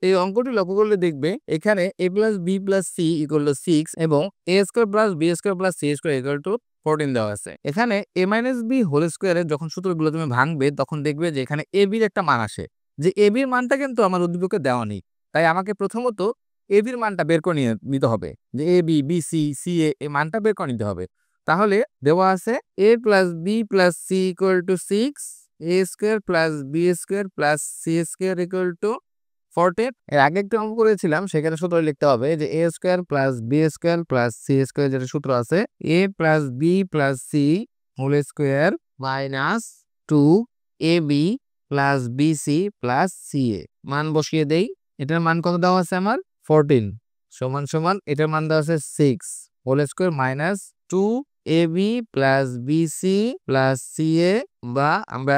এই অঙ্কটি লক্ষ্য করলে দেখবে এখানে a plus B plus C equal to 6 এবং a square plus B square plus C square equal to 14 দেওয়া আছে। এখানে a মাইনাস বি হোল স্কয়ারের যখন সূত্রগুলো তুমি ভাঙবে তখন দেখবে যে এখানে a b এর একটা মান আসে, যে a b এর মানটা কিন্তু আমার উদ্দীপকে দেওয়া নেই। তাই আমাকে প্রথমত a b এর মানটা বের করে নিতে হবে, যে a b b c c a এই মানটা বের করে নিতে হবে। তাহলে দেওয়া আছে a plus B plus C equal to 6, a square plus B square plus C square equal to 14। এর আগে একটা অঙ্ক করেছিলাম, সেখানে সূত্র লিখতে হবে যে a square plus B square plus C square, যেটা সূত্র আছে a plus B plus C whole square minus 2ab plus BC plus CA. মান বসিয়ে দেই। এটার মান কত দেওয়া আছে আমার 14 সমান সমান এটার মান দেওয়া আছে 6 whole square minus 2ab plus BC plus CA, বা আমরা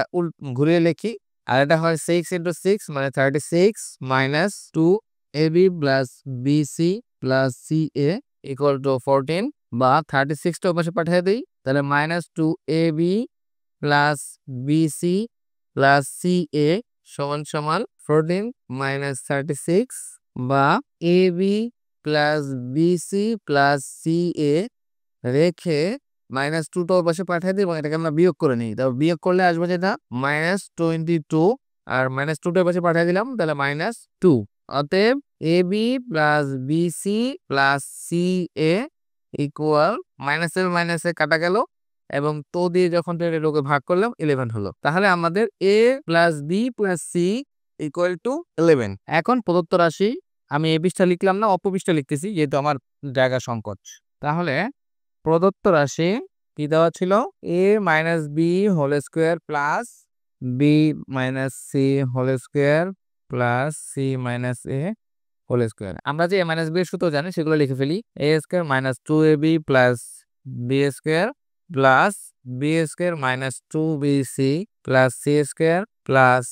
ঘুরিয়ে লিখি আর এটা হয় 6 into 6 মানে 36 minus 2ab plus BC plus CA equal to 14, বা 36 টা পাশে পাঠিয়ে দিই, তাহলে minus 2ab plus BC plus CA সমান সমান 14 মাইনাস 36, বা ab plus BC plus CA রেখে মাইনাস 2 টা পাশে পাঠিয়ে দিই এবং এটাকে আমরা বিয়োগ করে নিই। তারপর বিয়োগ করলে আসবে যেটা মাইনাস 22, আর মাইনাস 2 টা পাশে পাঠিয়ে দিলাম, তাহলে মাইনাস 2। অতএব ab plus BC plus CA equal মাইনাসের মাইনাসে কাটা গেল এবং তো দিয়ে যখন এটাকে ভাগ করলাম 11 হলো। তাহলে আমাদের a plus B plus C equal to 11। এখন প্রদত্ত রাশি আমি এই পৃষ্ঠা লিখলাম না, অপপৃষ্ঠা লিখতেছি যেহেতু আমার জায়গা সংকট। তাহলে প্রদত্ত রাশি কি দেওয়া ছিল, a minus B whole square plus B minus C whole square plus C minus A whole square. আমরা যে a মাইনাস বি এর সূত্র জানি সেগুলো লিখে ফেলি। a square minus 2ab plus B square plus B square minus 2bc plus C square plus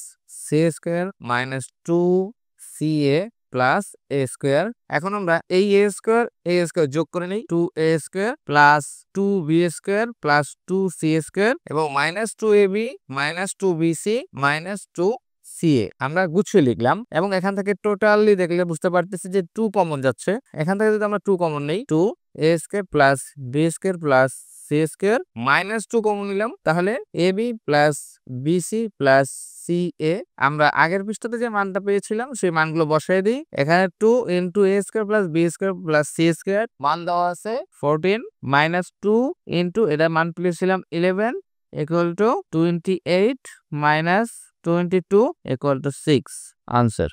C square minus 2ca plus A square. এখন আমরা এই এ স্কোয়ার যোগ করে নিই, 2a square plus 2b square plus 2c square এবং minus 2ab minus 2bc minus 2ca আমরা গুছিয়ে লিখলাম। এবং এখান থেকে টোটালি দেখলে বুঝতে পারতেছি যে 2 কমন যাচ্ছে। এখান থেকে যদি আমরা 2 কমন নেই, 2a square plus B square plus C square minus 2 common নিলাম, তাহলে ab plus BC plus CA. আমরা আগের পৃষ্ঠাতে যে মানটা পেয়েছিলাম সেই মানগুলো বসাই দিই। এখানে 2 into A square plus B square plus C square মান দেওয়া আছে 14 মাইনাস 2 ইন্টু এটা মান পেয়েছিলাম 11 equal to 28 minus 22 equal to 6 answer.